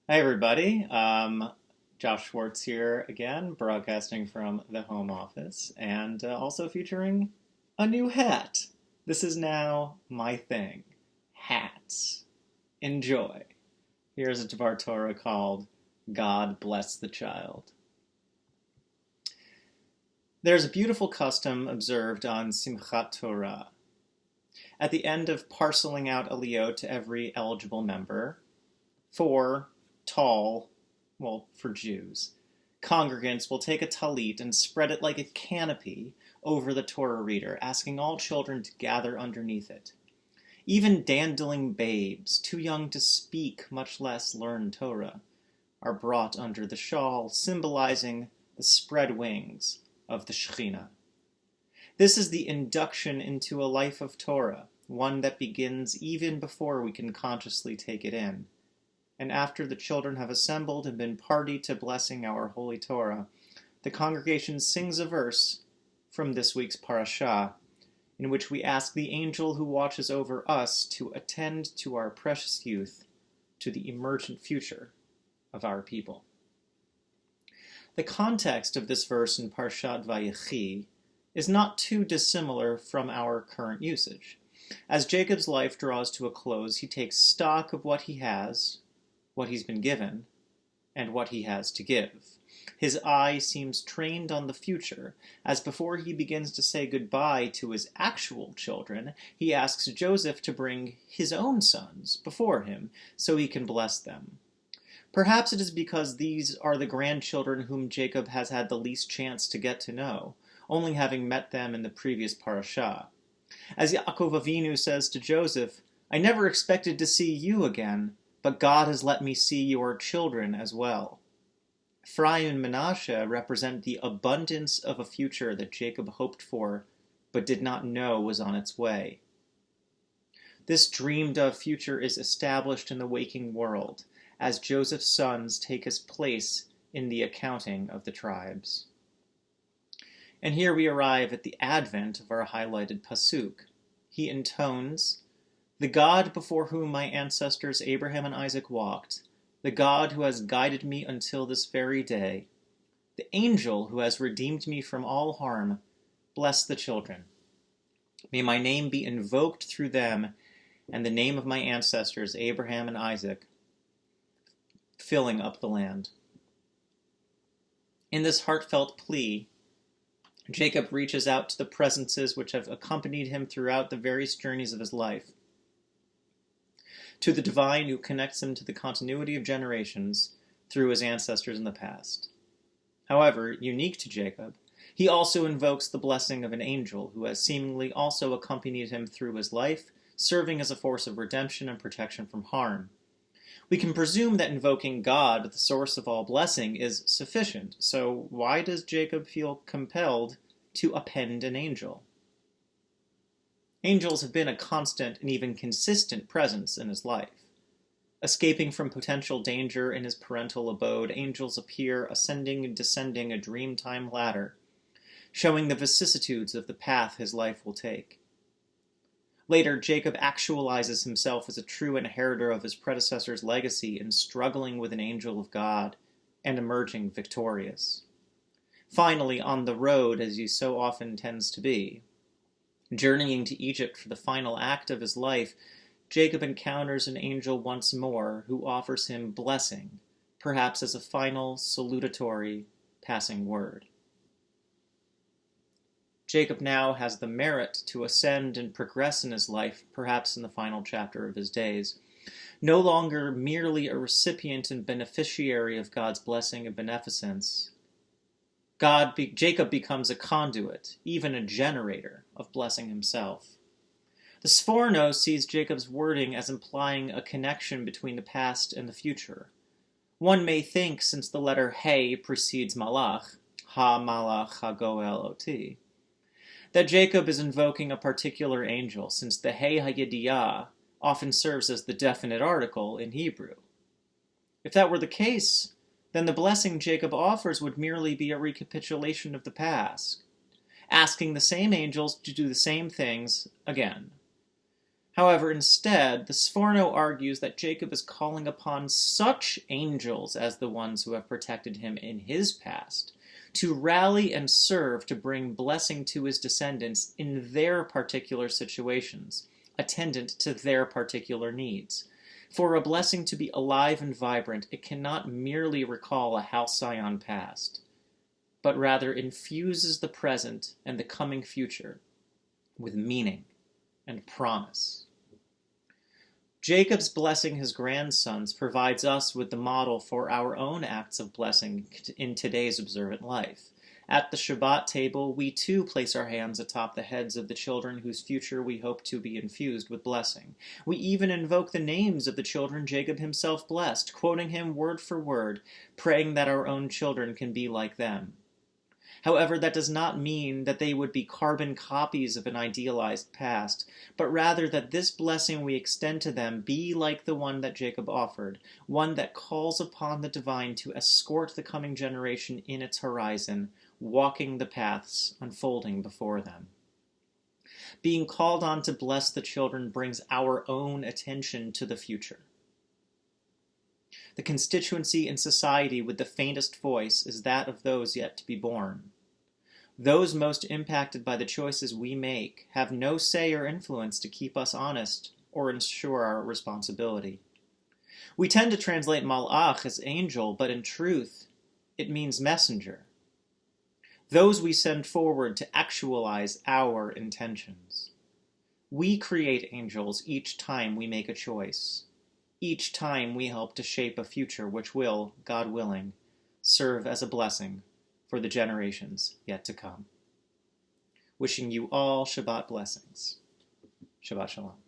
Hi, everybody. Josh Schwartz here again, broadcasting from the home office, and also featuring a new hat. This is now my thing. Hats. Enjoy. Here's a Devar Torah called God Bless the Child. There's a beautiful custom observed on Simchat Torah. At the end of parceling out aliyot to every eligible member, for Jews, congregants will take a talit and spread it like a canopy over the Torah reader, asking all children to gather underneath it. Even dandling babes, too young to speak, much less learn Torah, are brought under the shawl, symbolizing the spread wings of the Shekhinah. This is the induction into a life of Torah, one that begins even before we can consciously take it in. And after the children have assembled and been party to blessing our holy Torah, the congregation sings a verse from this week's parashah, in which we ask the angel who watches over us to attend to our precious youth, to the emergent future of our people. The context of this verse in Parshat VaYechi is not too dissimilar from our current usage. As Jacob's life draws to a close, he takes stock of what he has, what he's been given, and what he has to give. His eye seems trained on the future, as before he begins to say goodbye to his actual children, he asks Joseph to bring his own sons before him, so he can bless them. Perhaps it is because these are the grandchildren whom Jacob has had the least chance to get to know, only having met them in the previous parashah. As Yaakov Avinu says to Joseph, "I never expected to see you again, but God has let me see your children as well." Ephraim and Manasseh represent the abundance of a future that Jacob hoped for, but did not know was on its way. This dreamed-of future is established in the waking world, as Joseph's sons take his place in the accounting of the tribes. And here we arrive at the advent of our highlighted pasuk. He intones, "The God before whom my ancestors Abraham and Isaac walked, the God who has guided me until this very day, the angel who has redeemed me from all harm, bless the children. May my name be invoked through them, and the name of my ancestors Abraham and Isaac, filling up the land." In this heartfelt plea, Jacob reaches out to the presences which have accompanied him throughout the various journeys of his life, to the divine who connects him to the continuity of generations through his ancestors in the past. However, unique to Jacob, he also invokes the blessing of an angel who has seemingly also accompanied him through his life, serving as a force of redemption and protection from harm. We can presume that invoking God, the source of all blessing, is sufficient, so why does Jacob feel compelled to append an angel? Angels have been a constant and even consistent presence in his life. Escaping from potential danger in his parental abode, angels appear ascending and descending a dreamtime ladder, showing the vicissitudes of the path his life will take. Later, Jacob actualizes himself as a true inheritor of his predecessor's legacy in struggling with an angel of God and emerging victorious. Finally, on the road, as he so often tends to be, journeying to Egypt for the final act of his life, Jacob encounters an angel once more who offers him blessing, perhaps as a final salutatory passing word. Jacob now has the merit to ascend and progress in his life, perhaps in the final chapter of his days. No longer merely a recipient and beneficiary of God's blessing and beneficence, Jacob becomes a conduit, even a generator, of blessing himself. The Sforno sees Jacob's wording as implying a connection between the past and the future. One may think, since the letter He precedes Malach, Ha Malach Ha Goel Oti, that Jacob is invoking a particular angel, since the He HaYediyah often serves as the definite article in Hebrew. If that were the case, then the blessing Jacob offers would merely be a recapitulation of the past, asking the same angels to do the same things again. However, instead, the Sforno argues that Jacob is calling upon such angels as the ones who have protected him in his past to rally and serve to bring blessing to his descendants in their particular situations, attendant to their particular needs. For a blessing to be alive and vibrant, it cannot merely recall a halcyon past, but rather infuses the present and the coming future with meaning and promise. Jacob's blessing his grandsons provides us with the model for our own acts of blessing in today's observant life. At the Shabbat table, we too place our hands atop the heads of the children whose future we hope to be infused with blessing. We even invoke the names of the children Jacob himself blessed, quoting him word for word, praying that our own children can be like them. However, that does not mean that they would be carbon copies of an idealized past, but rather that this blessing we extend to them be like the one that Jacob offered, one that calls upon the divine to escort the coming generation in its horizon, walking the paths unfolding before them. Being called on to bless the children brings our own attention to the future. The constituency in society with the faintest voice is that of those yet to be born. Those most impacted by the choices we make have no say or influence to keep us honest or ensure our responsibility. We tend to translate malach as angel, but in truth, it means messenger. Those we send forward to actualize our intentions. We create angels each time we make a choice. Each time we help to shape a future which will, God willing, serve as a blessing for the generations yet to come. Wishing you all Shabbat blessings. Shabbat Shalom.